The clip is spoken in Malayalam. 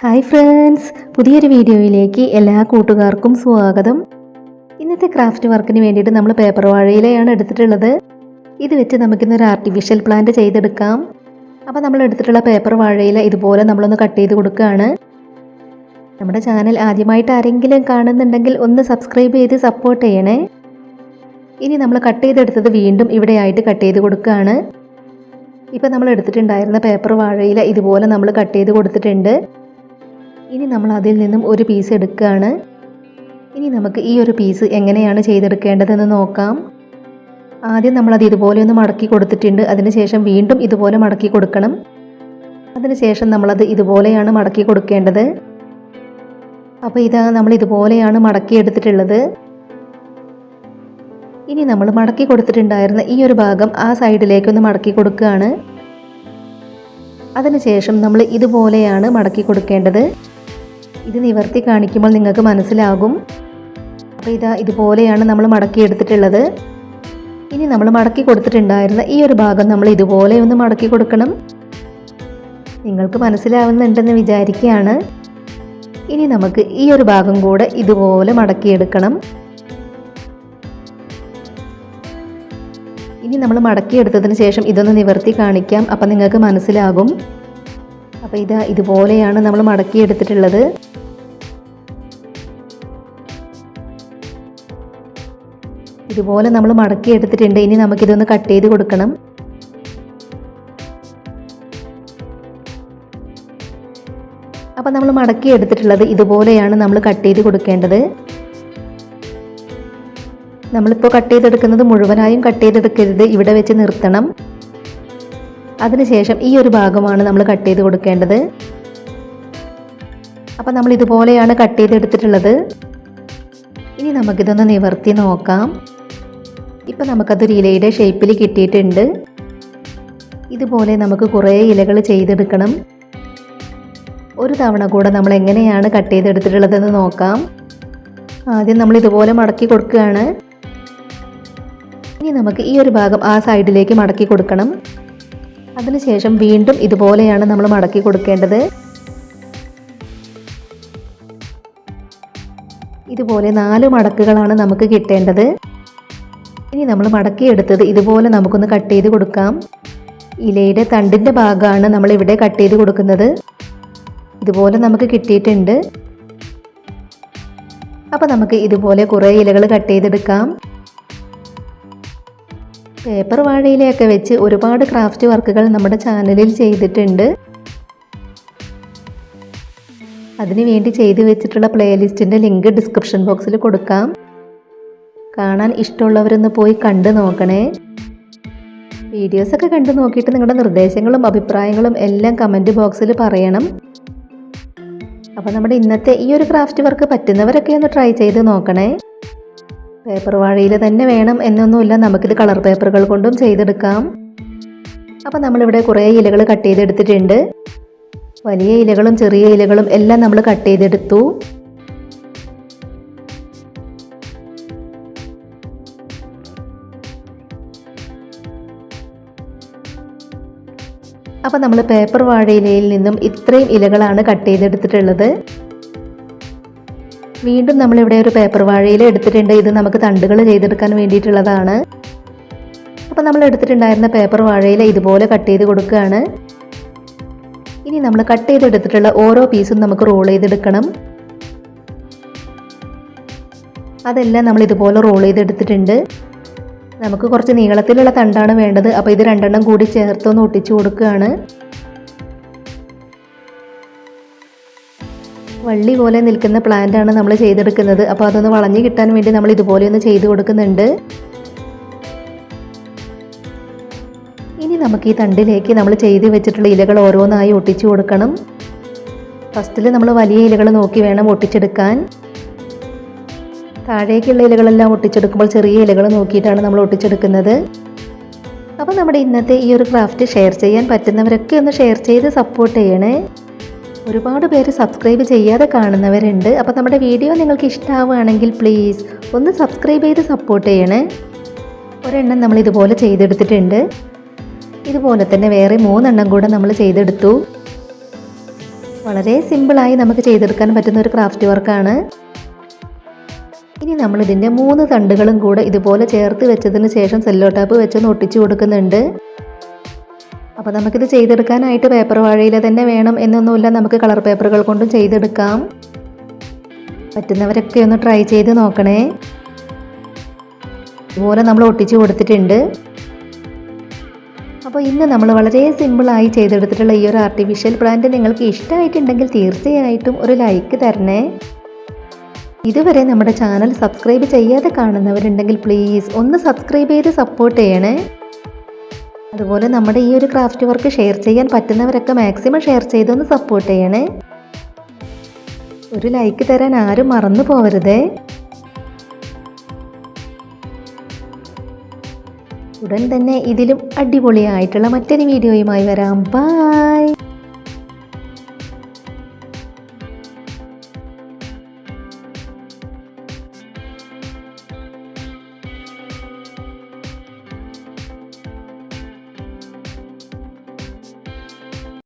ഹായ് ഫ്രണ്ട്സ്, പുതിയൊരു വീഡിയോയിലേക്ക് എല്ലാ കൂട്ടുകാർക്കും സ്വാഗതം. ഇന്നത്തെ ക്രാഫ്റ്റ് വർക്കിന് വേണ്ടിയിട്ട് നമ്മൾ പേപ്പർ വാഴയിലയാണ് എടുത്തിട്ടുള്ളത്. ഇത് വെച്ച് നമുക്കിന്നൊരു ആർട്ടിഫിഷ്യൽ പ്ലാന്റ് ചെയ്തെടുക്കാം. അപ്പോൾ നമ്മൾ എടുത്തിട്ടുള്ള പേപ്പർ വാഴയില ഇതുപോലെ നമ്മളൊന്ന് കട്ട് ചെയ്ത് കൊടുക്കുകയാണ്. നമ്മുടെ ചാനൽ ആദ്യമായിട്ട് ആരെങ്കിലും കാണുന്നുണ്ടെങ്കിൽ ഒന്ന് സബ്സ്ക്രൈബ് ചെയ്ത് സപ്പോർട്ട് ചെയ്യണേ. ഇനി നമ്മൾ കട്ട് ചെയ്തെടുത്തത് വീണ്ടും ഇവിടെയായിട്ട് കട്ട് ചെയ്ത് കൊടുക്കുകയാണ്. ഇപ്പം നമ്മൾ എടുത്തിട്ടുണ്ടായിരുന്ന പേപ്പർ വാഴയില ഇതുപോലെ നമ്മൾ കട്ട് ചെയ്ത് കൊടുത്തിട്ടുണ്ട്. ഇനി നമ്മൾ അതിൽ നിന്നും ഒരു പീസ് എടുക്കുകയാണ്. ഇനി നമുക്ക് ഈ ഒരു പീസ് എങ്ങനെയാണ് ചെയ്തെടുക്കേണ്ടതെന്ന് നോക്കാം. ആദ്യം നമ്മളത് ഇതുപോലെ ഒന്ന് മടക്കി കൊടുത്തിട്ടുണ്ട്. അതിനുശേഷം വീണ്ടും ഇതുപോലെ മടക്കി കൊടുക്കണം. അതിനുശേഷം നമ്മളത് ഇതുപോലെയാണ് മടക്കി കൊടുക്കേണ്ടത്. അപ്പോൾ ഇതാ നമ്മൾ ഇതുപോലെയാണ് മടക്കി എടുത്തിട്ടുള്ളത്. ഇനി നമ്മൾ മടക്കി കൊടുത്തിട്ടുണ്ടായിരുന്ന ഈ ഒരു ഭാഗം ആ സൈഡിലേക്കൊന്ന് മടക്കി കൊടുക്കുകയാണ്. അതിനുശേഷം നമ്മൾ ഇതുപോലെയാണ് മടക്കി കൊടുക്കേണ്ടത്. ഇത് നിവർത്തി കാണിക്കുമ്പോൾ നിങ്ങൾക്ക് മനസ്സിലാകും. അപ്പോൾ ഇതാ ഇതുപോലെയാണ് നമ്മൾ മടക്കി എടുത്തിട്ടുള്ളത്. ഇനി നമ്മൾ മടക്കി കൊടുത്തിട്ടുണ്ടായിരുന്ന ഈ ഒരു ഭാഗം നമ്മൾ ഇതുപോലെ ഒന്ന് മടക്കി കൊടുക്കണം. നിങ്ങൾക്ക് മനസ്സിലാവുന്നുണ്ടെന്ന് വിചാരിക്കുകയാണ്. ഇനി നമുക്ക് ഈ ഒരു ഭാഗം കൂടെ ഇതുപോലെ മടക്കിയെടുക്കണം. ഇനി നമ്മൾ മടക്കിയെടുത്തതിന് ശേഷം ഇതൊന്ന് നിവർത്തി കാണിക്കാം. അപ്പം നിങ്ങൾക്ക് മനസ്സിലാകും. അപ്പോൾ ഇതാ ഇതുപോലെയാണ് നമ്മൾ മടക്കിയെടുത്തിട്ടുള്ളത്. ഇതുപോലെ നമ്മൾ മടക്കിയെടുത്തിട്ടുണ്ട്. ഇനി നമുക്കിതൊന്ന് കട്ട് ചെയ്ത് കൊടുക്കണം. അപ്പോൾ നമ്മൾ മടക്കിയെടുത്തിട്ടുള്ളത് ഇതുപോലെയാണ് നമ്മൾ കട്ട് ചെയ്ത് കൊടുക്കേണ്ടത്. നമ്മളിപ്പോൾ കട്ട് ചെയ്തെടുക്കുന്നത് മുഴുവനായും കട്ട് ചെയ്തെടുക്കരുത്, ഇവിടെ വെച്ച് നിർത്തണം. അതിനുശേഷം ഈ ഒരു ഭാഗമാണ് നമ്മൾ കട്ട് ചെയ്ത് കൊടുക്കേണ്ടത്. അപ്പോൾ നമ്മൾ ഇതുപോലെയാണ് കട്ട് ചെയ്തെടുത്തിട്ടുള്ളത്. ഇനി നമുക്കിതൊന്ന് നിവർത്തി നോക്കാം. ഇപ്പം നമുക്കതൊരു ഇലയുടെ ഷേപ്പിൽ കിട്ടിയിട്ടുണ്ട്. ഇതുപോലെ നമുക്ക് കുറേ ഇലകൾ ചെയ്തെടുക്കണം. ഒരു തവണ കൂടെ നമ്മൾ എങ്ങനെയാണ് കട്ട് ചെയ്തെടുത്തിട്ടുള്ളതെന്ന് നോക്കാം. ആദ്യം നമ്മൾ ഇതുപോലെ മടക്കി കൊടുക്കുകയാണ്. ഇനി നമുക്ക് ഈ ഒരു ഭാഗം ആ സൈഡിലേക്ക് മടക്കി കൊടുക്കണം. അതിനുശേഷം വീണ്ടും ഇതുപോലെയാണ് നമ്മൾ മടക്കി കൊടുക്കേണ്ടത്. ഇതുപോലെ 4 മടക്കുകളാണ് നമുക്ക് കിട്ടേണ്ടത്. ഇനി നമ്മൾ മടക്കിയെടുത്തത് ഇതുപോലെ നമുക്കൊന്ന് കട്ട് ചെയ്ത് കൊടുക്കാം. ഇലയുടെ തണ്ടിൻ്റെ ഭാഗമാണ് നമ്മൾ ഇവിടെ കട്ട് ചെയ്ത് കൊടുക്കുന്നത്. ഇതുപോലെ നമുക്ക് കിട്ടിയിട്ടുണ്ട്. അപ്പോൾ നമുക്ക് ഇതുപോലെ കുറേ ഇലകൾ കട്ട് ചെയ്തെടുക്കാം. പേപ്പർ വാഴയിലയൊക്കെ വെച്ച് ഒരുപാട് ക്രാഫ്റ്റ് വർക്കുകൾ നമ്മുടെ ചാനലിൽ ചെയ്തിട്ടുണ്ട്. അതിനുവേണ്ടി ചെയ്തു വെച്ചിട്ടുള്ള പ്ലേലിസ്റ്റിൻ്റെ ലിങ്ക് ഡിസ്ക്രിപ്ഷൻ ബോക്സിൽ കൊടുക്കാം. കാണാൻ ഇഷ്ടമുള്ളവരൊന്ന് പോയി കണ്ടു നോക്കണേ. വീഡിയോസൊക്കെ കണ്ടു നോക്കിയിട്ട് നിങ്ങളുടെ നിർദ്ദേശങ്ങളും അഭിപ്രായങ്ങളും എല്ലാം കമൻറ്റ് ബോക്സിൽ പറയണം. അപ്പോൾ നമ്മുടെ ഇന്നത്തെ ഈ ഒരു ക്രാഫ്റ്റ് വർക്ക് പറ്റുന്നവരൊക്കെ ഒന്ന് ട്രൈ ചെയ്ത് നോക്കണേ. പേപ്പർ വാഴയില തന്നെ വേണം എന്നൊന്നുമില്ല, നമുക്കിത് കളർ പേപ്പറുകൾ കൊണ്ടും ചെയ്തെടുക്കാം. അപ്പോൾ നമ്മളിവിടെ കുറേ ഇലകൾ കട്ട് ചെയ്തെടുത്തിട്ടുണ്ട്. വലിയ ഇലകളും ചെറിയ ഇലകളും എല്ലാം നമ്മൾ കട്ട് ചെയ്തെടുത്തു. അപ്പോൾ നമ്മൾ പേപ്പർ വാഴയിലയിൽ നിന്നും ഇത്രയും ഇലകളാണ് കട്ട് ചെയ്തെടുത്തിട്ടുള്ളത്. വീണ്ടും നമ്മളിവിടെ ഒരു പേപ്പർ വാഴയില എടുത്തിട്ടുണ്ട്. ഇത് നമുക്ക് തണ്ടുകൾ ചെയ്തെടുക്കാൻ വേണ്ടിയിട്ടുള്ളതാണ്. അപ്പോൾ നമ്മൾ എടുത്തിട്ടുണ്ടായിരുന്ന പേപ്പർ വാഴയില ഇതുപോലെ കട്ട് ചെയ്ത് കൊടുക്കുകയാണ്. ഇനി നമ്മൾ കട്ട് ചെയ്തെടുത്തിട്ടുള്ള ഓരോ പീസും നമുക്ക് റോൾ ചെയ്തെടുക്കണം. അതെല്ലാം നമ്മൾ ഇതുപോലെ റോൾ ചെയ്തെടുത്തിട്ടുണ്ട്. നമുക്ക് കുറച്ച് നീളത്തിലുള്ള തണ്ടാണ് വേണ്ടത്. അപ്പോൾ ഇത് 2 എണ്ണം കൂടി ചേർത്തൊന്ന് ഒട്ടിച്ചു കൊടുക്കുകയാണ്. വള്ളി പോലെ നിൽക്കുന്ന പ്ലാന്റാണ് നമ്മൾ ചെയ്തെടുക്കുന്നത്. അപ്പോൾ അതൊന്ന് വളഞ്ഞു കിട്ടാൻ വേണ്ടി നമ്മൾ ഇതുപോലെ ഒന്ന് ചെയ്ത് കൊടുക്കുന്നുണ്ട്. ഇനി നമുക്ക് ഈ തണ്ടിലേക്ക് നമ്മൾ ചെയ്ത് വെച്ചിട്ടുള്ള ഇലകൾ ഓരോന്നായി ഒട്ടിച്ചു കൊടുക്കണം. ഫസ്റ്റിൽ നമ്മൾ വലിയ ഇലകൾ നോക്കി വേണം ഒട്ടിച്ചെടുക്കാൻ. താഴേക്കുള്ള ഇലകളെല്ലാം ഒട്ടിച്ചെടുക്കുമ്പോൾ ചെറിയ ഇലകൾ നോക്കിയിട്ടാണ് നമ്മൾ ഒട്ടിച്ചെടുക്കുന്നത്. അപ്പോൾ നമ്മുടെ ഇന്നത്തെ ഈ ഒരു ക്രാഫ്റ്റ് ഷെയർ ചെയ്യാൻ പറ്റുന്നവരൊക്കെ ഒന്ന് ഷെയർ ചെയ്ത് സപ്പോർട്ട് ചെയ്യണേ. ഒരുപാട് പേര് സബ്സ്ക്രൈബ് ചെയ്യാതെ കാണുന്നവരുണ്ട്. അപ്പോൾ നമ്മുടെ വീഡിയോ നിങ്ങൾക്ക് ഇഷ്ടമാവുകയാണെങ്കിൽ പ്ലീസ് ഒന്ന് സബ്സ്ക്രൈബ് ചെയ്ത് സപ്പോർട്ട് ചെയ്യണേ. ഒരെണ്ണം നമ്മൾ ഇതുപോലെ ചെയ്തെടുത്തിട്ടുണ്ട്. ഇതുപോലെ തന്നെ വേറെ 3 എണ്ണം കൂടെ നമ്മൾ ചെയ്തെടുത്തു. വളരെ സിമ്പിളായി നമുക്ക് ചെയ്തെടുക്കാൻ പറ്റുന്ന ഒരു ക്രാഫ്റ്റ് വർക്കാണ്. ഇനി നമ്മൾ ഇതിൻ്റെ 3 തണ്ടുകളും കൂടെ ഇതുപോലെ ചേർത്ത് വെച്ചതിന് ശേഷം സെല്ലോ ടാപ്പ് വെച്ചൊന്ന് ഒട്ടിച്ചു കൊടുക്കുന്നുണ്ട്. അപ്പോൾ നമുക്കിത് ചെയ്തെടുക്കാനായിട്ട് പേപ്പർ വാഴയില തന്നെ വേണം എന്നൊന്നുമില്ല, നമുക്ക് കളർ പേപ്പറുകൾ കൊണ്ടും ചെയ്തെടുക്കാം. പറ്റുന്നവരൊക്കെ ഒന്ന് ട്രൈ ചെയ്ത് നോക്കണേ. ഇതുപോലെ നമ്മൾ ഒട്ടിച്ചു കൊടുത്തിട്ടുണ്ട്. അപ്പോൾ ഇന്ന് നമ്മൾ വളരെ സിമ്പിളായി ചെയ്തെടുത്തിട്ടുള്ള ഈ ഒരു ആർട്ടിഫിഷ്യൽ പ്ലാന്റ് നിങ്ങൾക്ക് ഇഷ്ടമായിട്ടുണ്ടെങ്കിൽ തീർച്ചയായിട്ടും ഒരു ലൈക്ക് തരണേ. ഇതുവരെ നമ്മുടെ ചാനൽ സബ്സ്ക്രൈബ് ചെയ്യാതെ കാണുന്നവരുണ്ടെങ്കിൽ പ്ലീസ് ഒന്ന് സബ്സ്ക്രൈബ് ചെയ്ത് സപ്പോർട്ട് ചെയ്യണേ. അതുപോലെ നമ്മുടെ ഈ ഒരു ക്രാഫ്റ്റ് വർക്ക് ഷെയർ ചെയ്യാൻ പറ്റുന്നവരൊക്കെ മാക്സിമം ഷെയർ ചെയ്തൊന്ന് സപ്പോർട്ട് ചെയ്യണേ. ഒരു ലൈക്ക് തരാൻ ആരും മറന്നു പോവരുതേ. ഉടൻ തന്നെ ഇതിലും അടിപൊളിയായിട്ടുള്ള മറ്റൊരു വീഡിയോയുമായി വരാം. ബൈ.